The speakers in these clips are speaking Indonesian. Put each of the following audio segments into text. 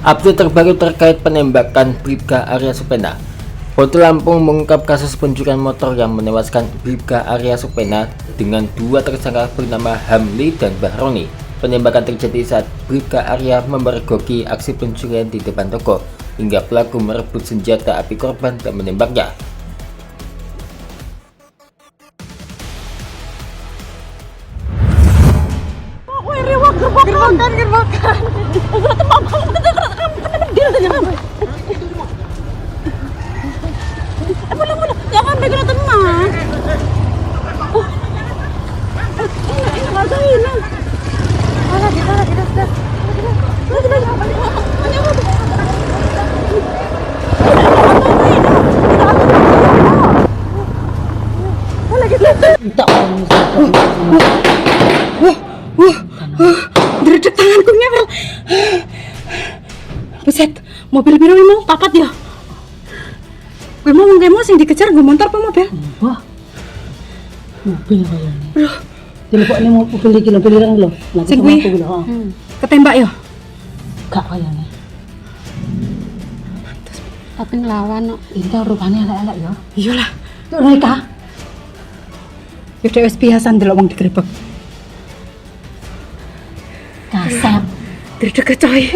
Update terbaru terkait penembakan Bribka Arya Supena. Polda Lampung mengungkap kasus pencurian motor yang menewaskan Bribka Arya Supena dengan dua tersangka bernama Hamli dan Bahroni. Penembakan terjadi saat Bribka Arya memergoki aksi pencurian di depan toko, hingga pelaku merebut senjata api korban dan menembaknya. Gerbakan. Jangan begitu tenang. Dredeg tanganku ngewel. Buset, mobil biru ini mau papat ya. Gue mau sing dikejar gue motor apa mobil? Wah, mobil kayaknya. Bro, telepon mau mobil lagi mobil orang lo. Sing gue ketembak ya? Gak kayaknya. Tapi ngelawan. Itu rupanya elek-elek ya. Iyalah. Tuh mereka. Ya udah biasa ndelok wong digerebek. Kasar. Dredeg coy.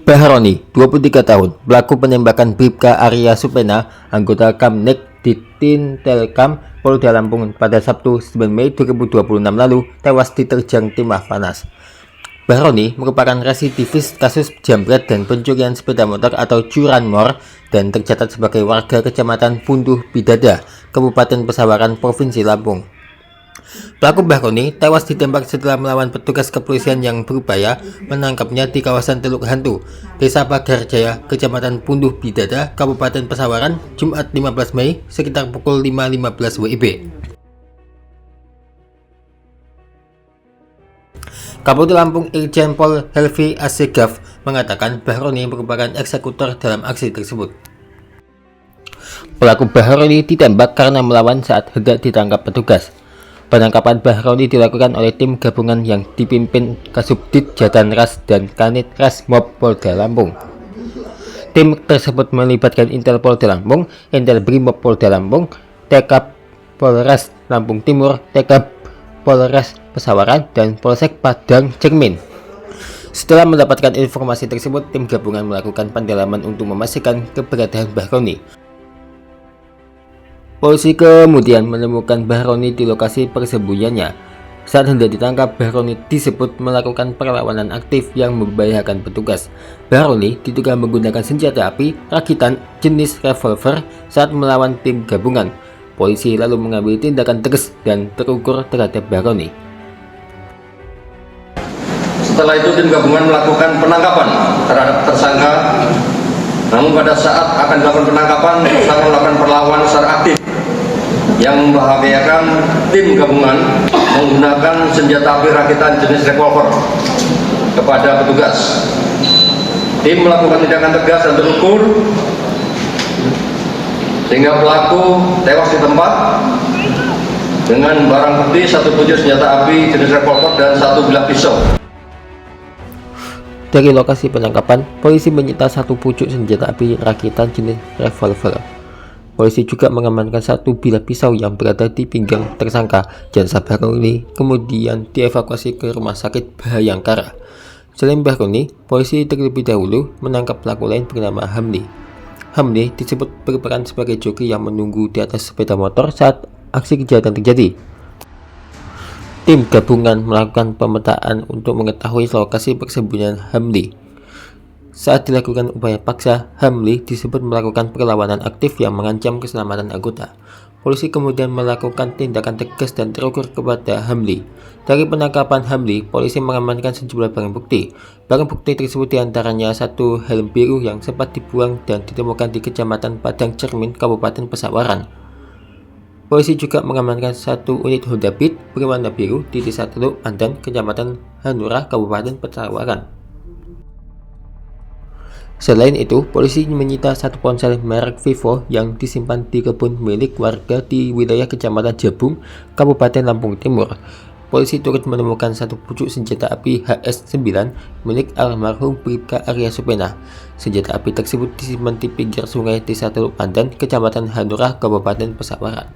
Bahroni, 23 tahun, pelaku penembakan Bribka Arya Supena, anggota Kamnek di Tintelkam, Polda Lampung pada Sabtu 9 Mei 2026 lalu, tewas diterjang timah panas. Bahroni merupakan residivis kasus jambret dan pencurian sepeda motor atau curanmor dan tercatat sebagai warga Kecamatan Punduh Bidada, Kabupaten Pesawaran, Provinsi Lampung. Pelaku Bahroni tewas ditembak setelah melawan petugas kepolisian yang berupaya menangkapnya di kawasan Teluk Hantu, Desa Pagar Jaya, Kecamatan Punduh Bidada, Kabupaten Pesawaran, Jumat 15 Mei sekitar pukul 5.15 WIB. Kapolda Lampung Irjen Pol Helvi Assegaf mengatakan Bahroni merupakan eksekutor dalam aksi tersebut. Pelaku Bahroni ditembak karena melawan saat hendak ditangkap petugas. Penangkapan Bahroni dilakukan oleh tim gabungan yang dipimpin Kasubdit Jatan Ras dan Kanit Ras Mob Polda Lampung. Tim tersebut melibatkan Intel Polda Lampung, Intel Brimob Polda Lampung, TK Polres Lampung Timur, TK Polres Pesawaran, dan Polsek Padang Cermin. Setelah mendapatkan informasi tersebut, tim gabungan melakukan pendalaman untuk memastikan keberadaan Bahroni. Polisi kemudian menemukan Bahroni di lokasi persembunyiannya. Saat hendak ditangkap, Bahroni disebut melakukan perlawanan aktif yang membahayakan petugas. Bahroni diduga menggunakan senjata api rakitan jenis revolver saat melawan tim gabungan. Polisi lalu mengambil tindakan tegas dan terukur terhadap Bahroni. Setelah itu tim gabungan melakukan penangkapan terhadap tersangka. Namun pada saat akan dilakukan penangkapan, tersangka melakukan perlawanan secara aktif yang membahayakan tim gabungan menggunakan senjata api rakitan jenis revolver kepada petugas. Tim melakukan tindakan tegas dan terukur sehingga pelaku tewas di tempat dengan barang bukti satu pucuk senjata api jenis revolver dan satu bilah pisau. Dari lokasi penangkapan, polisi menyita satu pucuk senjata api rakitan jenis revolver. Polisi juga mengamankan satu bilah pisau yang berada di pinggang tersangka. Jenazah Bahroni kemudian dievakuasi ke Rumah Sakit Bhayangkara. Selain Bahroni, polisi terlebih dahulu menangkap pelaku lain bernama Hamli. Hamli disebut berperan sebagai joki yang menunggu di atas sepeda motor saat aksi kejahatan terjadi. Tim gabungan melakukan pemetaan untuk mengetahui lokasi persembunyian Hamli. Saat dilakukan upaya paksa, Hamli disebut melakukan perlawanan aktif yang mengancam keselamatan anggota. Polisi kemudian melakukan tindakan tegas dan terukur kepada Hamli. Dari penangkapan Hamli, polisi mengamankan sejumlah barang bukti. Barang bukti tersebut diantaranya satu helm biru yang sempat dibuang dan ditemukan di Kecamatan Padang Cermin, Kabupaten Pesawaran. Polisi juga mengamankan satu unit Honda Beat berwarna biru di Desa Teluk Pandan, Kecamatan Hanura, Kabupaten Pesawaran. Selain itu, polisi menyita satu ponsel merek Vivo yang disimpan di kebun milik warga di wilayah Kecamatan Jabung, Kabupaten Lampung Timur. polisi turut menemukan satu pucuk senjata api HS-9 milik almarhum Bribka Arya Supena. Senjata api tersebut disimpan di pinggir sungai Desa Teluk Pandan, Kecamatan Hanura, Kabupaten Pesawaran.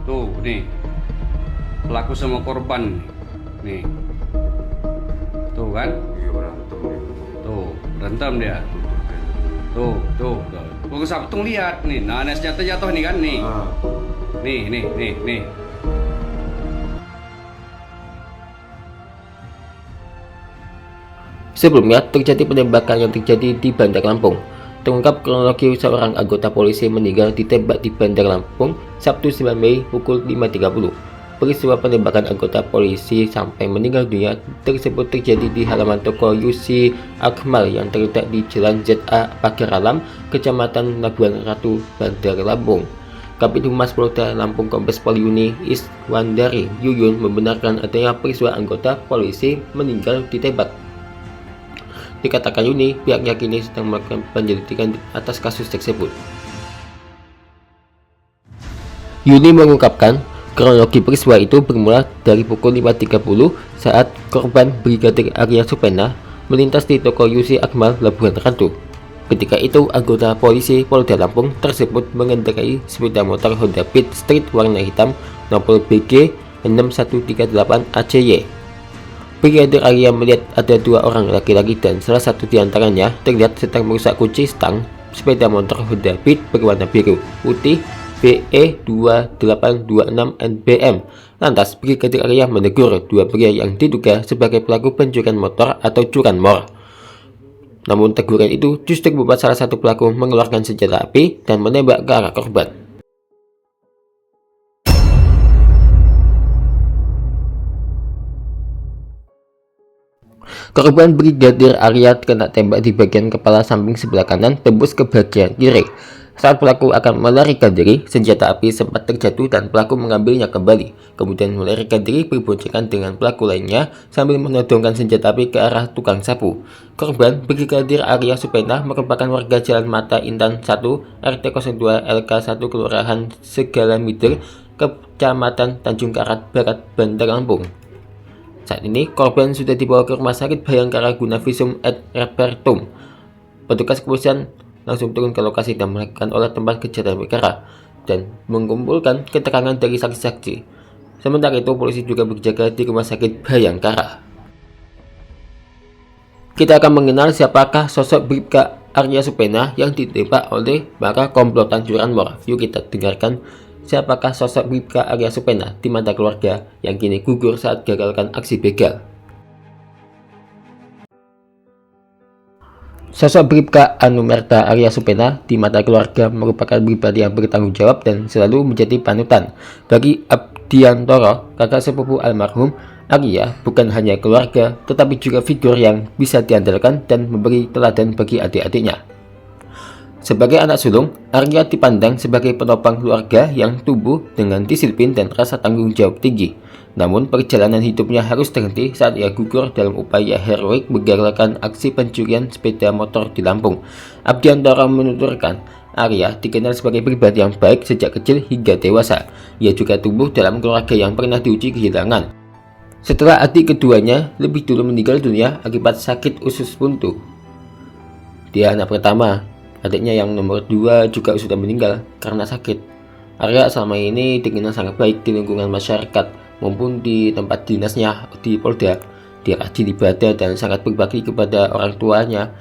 Tuh, nih. Pelaku sama korban. Nih. Tuh kan? Tuh, berantem dia. Tuh. Pukul Sabtu lihat nih. Nah, ada senjata jatuh nih kan nih. Nih. Sebelumnya terjadi penembakan yang terjadi di Bandar Lampung. Terungkap kronologi seorang anggota polisi meninggal ditembak di Bandar Lampung Sabtu 9 Mei pukul 5.30. Peristiwa penembakan anggota polisi sampai meninggal dunia tersebut terjadi di halaman toko Yusi Akmal yang terletak di Jalan ZA Pagar Alam, Kecamatan Labuan Ratu, Bandar Lampung. Kabid Humas Polda Lampung Kombes Pol Yuni Iswandari Yuyun membenarkan adanya peristiwa anggota polisi meninggal ditembak. Dikatakan Yuni, pihaknya kini sedang melakukan penyelidikan atas kasus tersebut. Yuni mengungkapkan, kronologi peristiwa itu bermula dari pukul 5.30 saat korban Brigadir Arya Supena melintas di toko Yusi Akmal, Labuan Ratu. Ketika itu, anggota polisi Polda Lampung tersebut mengendarai sepeda motor Honda Beat Street warna hitam nomor BG 6138 ACY. Brigadir Arya melihat ada dua orang laki-laki dan salah satu diantaranya terlihat sedang merusak kunci stang sepeda motor Honda Beat berwarna biru putih BE2826 NBM. Lantas, Brigadir Arya menegur dua pria yang diduga sebagai pelaku pencurian motor atau curanmor. Namun teguran itu justru membuat salah satu pelaku mengeluarkan senjata api dan menembak ke arah korban. Korban Brigadir Arya kena tembak di bagian kepala samping sebelah kanan tembus ke bagian kiri. Saat pelaku akan melarikan diri, senjata api sempat terjatuh dan pelaku mengambilnya kembali. Kemudian melarikan diri berboncengan dengan pelaku lainnya sambil menodongkan senjata api ke arah tukang sapu. Korban Brigadir Arya Supena merupakan warga Jalan Mata Intan 1 RT 02 LK 1 Kelurahan Segala Mider, Kecamatan Tanjung Karat Barat, Bandar Lampung. Saat ini korban sudah dibawa ke Rumah Sakit Bayangkara guna visum et repertum. Petugas kepolisian langsung turun ke lokasi dan melakukan olah tempat kejadian perkara dan mengumpulkan keterangan dari saksi-saksi. Sementara itu, polisi juga berjaga di Rumah Sakit Bayangkara. Kita akan mengenal siapakah sosok Bribka Arya Supena yang ditembak oleh para komplotan curanmor. Yuk kita dengarkan siapakah sosok Bribka Arya Supena di mata keluarga yang kini gugur saat gagalkan aksi begal. Sosok Bribka Anumerta Arya Supena di mata keluarga merupakan pribadi yang bertanggung jawab dan selalu menjadi panutan. Bagi Abdiantoro, kakak sepupu almarhum Arya, bukan hanya keluarga, tetapi juga figur yang bisa diandalkan dan memberi teladan bagi adik-adiknya. Sebagai anak sulung, Arya dipandang sebagai penopang keluarga yang tumbuh dengan disiplin dan rasa tanggung jawab tinggi. Namun, perjalanan hidupnya harus terhenti saat ia gugur dalam upaya heroik menggagalkan aksi pencurian sepeda motor di Lampung. Abdiantoro menuturkan, Arya dikenal sebagai pribadi yang baik sejak kecil hingga dewasa. Ia juga tumbuh dalam keluarga yang pernah diuji kehilangan. Setelah adik keduanya lebih dulu meninggal dunia akibat sakit usus buntu. Dia anak pertama. Adiknya yang nomor 2 juga sudah meninggal karena sakit. Arya selama ini dikenal sangat baik di lingkungan masyarakat maupun di tempat dinasnya di Polda. Dia rajin ibadah dan sangat berbakti kepada orang tuanya,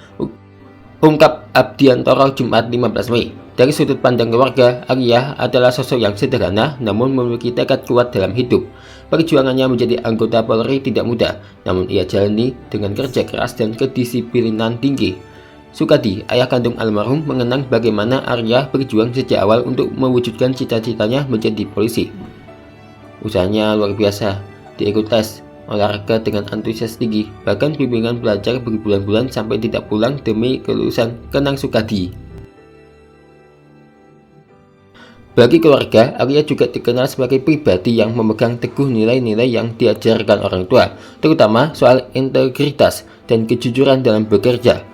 ungkap Abdiantoro Jumat 15 Mei. Dari sudut pandang keluarga, Arya adalah sosok yang sederhana namun memiliki tekad kuat dalam hidup. Perjuangannya menjadi anggota Polri tidak mudah, namun ia jalani dengan kerja keras dan kedisiplinan tinggi. Sukadi, ayah kandung almarhum, mengenang bagaimana Arya berjuang sejak awal untuk mewujudkan cita-citanya menjadi polisi. Usahanya luar biasa, dia ikut tes, olahraga dengan antusias tinggi, bahkan bimbingan belajar berbulan-bulan sampai tidak pulang demi kelulusan, kenang Sukadi. Bagi keluarga, Arya juga dikenal sebagai pribadi yang memegang teguh nilai-nilai yang diajarkan orang tua, terutama soal integritas dan kejujuran dalam bekerja.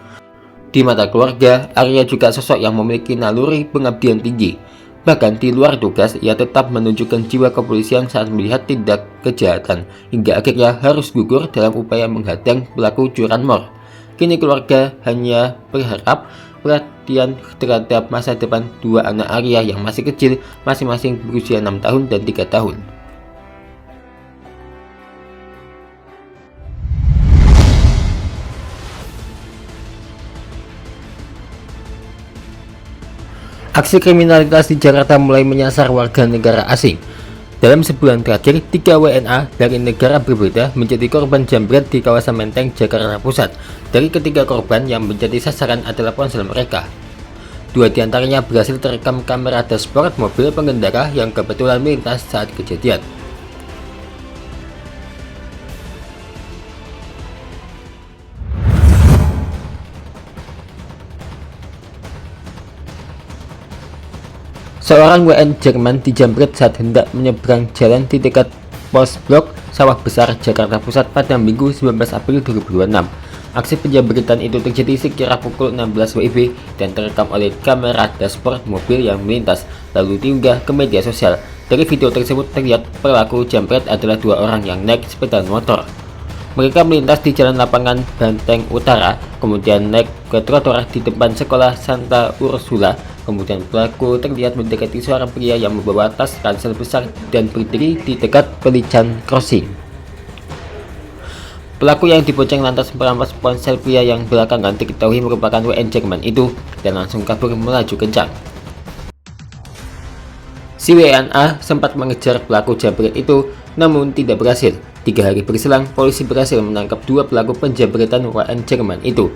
Di mata keluarga, Arya juga sosok yang memiliki naluri pengabdian tinggi. Bahkan di luar tugas, ia tetap menunjukkan jiwa kepolisian saat melihat tindak kejahatan, hingga akhirnya harus gugur dalam upaya menghadang pelaku curanmor. Kini keluarga hanya berharap perhatian terhadap masa depan dua anak Arya yang masih kecil, masing-masing berusia 6 tahun dan 3 tahun. Aksi kriminalitas di Jakarta mulai menyasar warga negara asing. Dalam sebulan terakhir, 3 WNA dari negara berbeda menjadi korban jambret di kawasan Menteng, Jakarta Pusat. Dari ketiga korban yang menjadi sasaran adalah ponsel mereka. 2 diantaranya berhasil terekam kamera dashboard mobil pengendara yang kebetulan melintas saat kejadian. Seorang WN Jerman dijambret saat hendak menyeberang jalan di dekat pos blok Sawah Besar, Jakarta Pusat pada Minggu 19 April 2026. Aksi penjambretan itu terjadi sekira pukul 16 WIB dan terekam oleh kamera dashboard mobil yang melintas, lalu diunggah ke media sosial. Dari video tersebut terlihat pelaku jambret adalah 2 orang yang naik sepeda motor. Mereka melintas di Jalan Lapangan Banteng Utara, kemudian naik ke trotoar di depan sekolah Santa Ursula. Kemudian pelaku terlihat mendekati seorang pria yang membawa tas ransel besar dan berdiri di dekat Pelican Crossing. Pelaku yang dibonceng lantas merampas ponsel pria yang belakangan diketahui merupakan WN Jerman itu dan langsung kabur melaju kencang. Si WNA sempat mengejar pelaku jambret itu, namun tidak berhasil. 3 hari berselang, polisi berhasil menangkap 2 pelaku penjambretan WN Jerman itu.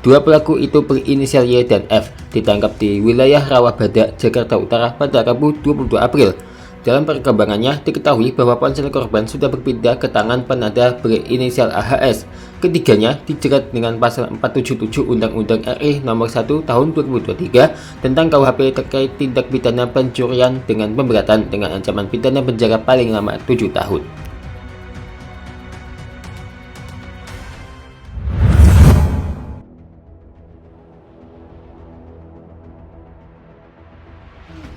2 pelaku itu berinisial Y dan F ditangkap di wilayah Rawabadak, Jakarta Utara pada Rabu 22 April. Dalam perkembangannya, diketahui bahwa ponsel korban sudah berpindah ke tangan penada berinisial AHS. Ketiganya dijerat dengan pasal 477 Undang-Undang RI Nomor 1 Tahun 2023 tentang KUHP terkait tindak pidana pencurian dengan pemberatan dengan ancaman pidana penjara paling lama 7 tahun.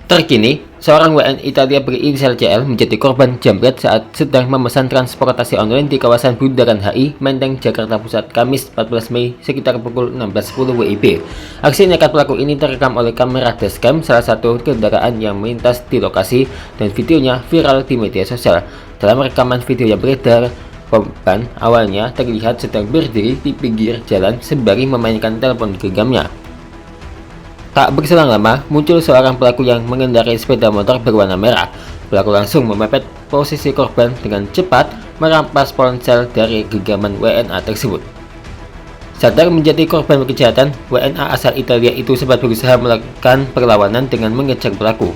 Terkini, seorang WN Italia berinisial CL menjadi korban jambret saat sedang memesan transportasi online di kawasan Bundaran HI, Menteng, Jakarta Pusat, Kamis 14 Mei sekitar pukul 16.10 WIB. Aksi nekat pelaku ini terekam oleh kamera dashcam salah satu kendaraan yang melintas di lokasi dan videonya viral di media sosial. Dalam rekaman video yang beredar, korban awalnya terlihat sedang berdiri di pinggir jalan sembari memainkan telepon genggamnya. Tak berselang lama, muncul seorang pelaku yang mengendarai sepeda motor berwarna merah. Pelaku langsung memepet posisi korban dengan cepat, merampas ponsel dari genggaman WNA tersebut. Sadar menjadi korban kejahatan, WNA asal Italia itu sempat berusaha melakukan perlawanan dengan mengejar pelaku.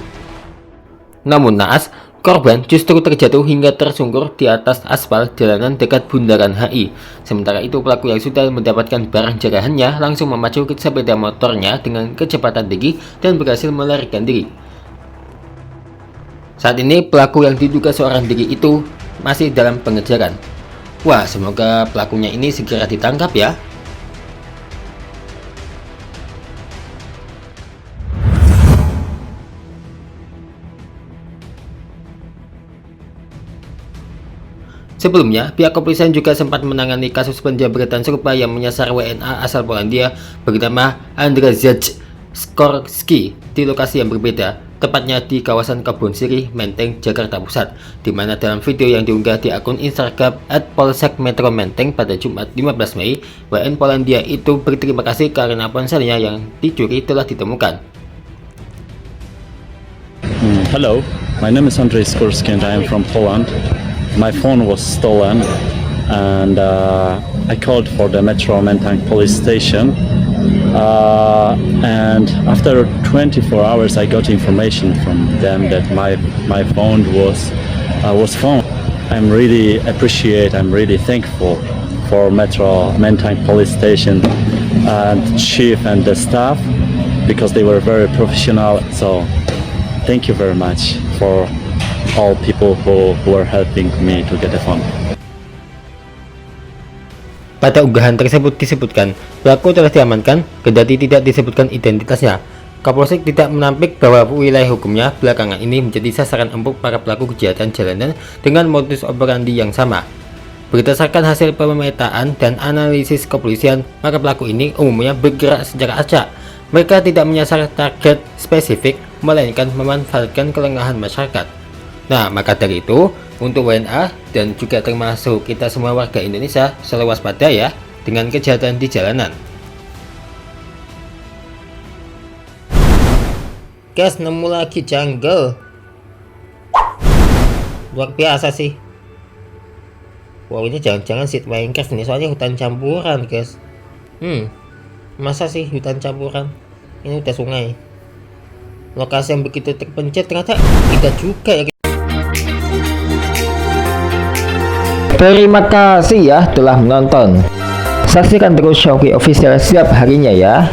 Namun naas, korban justru terjatuh hingga tersungkur di atas aspal jalanan dekat Bundaran HI. Sementara itu pelaku yang sudah mendapatkan barang jarahannya langsung memacu ke sepeda motornya dengan kecepatan tinggi dan berhasil melarikan diri. Saat ini pelaku yang diduga seorang diri itu masih dalam pengejaran. Wah, semoga pelakunya ini segera ditangkap ya. Sebelumnya, pihak kepolisian juga sempat menangani kasus penjambretan serupa yang menyasar WNA asal Polandia bernama Andrzej Skorski di lokasi yang berbeda, tepatnya di kawasan Kebon Sirih, Menteng, Jakarta Pusat, di mana dalam video yang diunggah di akun Instagram @polsek Metro Menteng pada Jumat 15 Mei, WN Polandia itu berterima kasih karena ponselnya yang dicuri telah ditemukan. Hello, my name is Andrzej Skorski and I am from Poland. My phone was stolen and I called for the Metro Menteng police station and after 24 hours I got information from them that my phone was found. I'm really thankful for Metro Menteng police station and chief and the staff because they were very professional, so thank you very much for all people who are helping me to get the phone. Pada unggahan tersebut disebutkan, pelaku telah diamankan, kendati tidak disebutkan identitasnya. Kapolsek tidak menampik bahwa wilayah hukumnya belakangan ini menjadi sasaran empuk para pelaku kejahatan jalanan dengan modus operandi yang sama. Berdasarkan hasil pemetaan dan analisis kepolisian, maka pelaku ini umumnya bergerak secara acak. Mereka tidak menyasar target spesifik, melainkan memanfaatkan kelengahan masyarakat. Nah, maka dari itu, untuk WNA dan juga termasuk kita semua warga Indonesia selalu waspada ya dengan kejahatan di jalanan. Guys, nemu lagi jungle. Luar biasa sih. Wow, ini jangan-jangan seed Minecraft nih, soalnya hutan campuran guys. Masa sih hutan campuran? Ini udah sungai. Lokasi yang begitu terpencil ternyata tidak juga ya. Terima kasih ya telah menonton. Saksikan terus Shopee Official setiap harinya ya.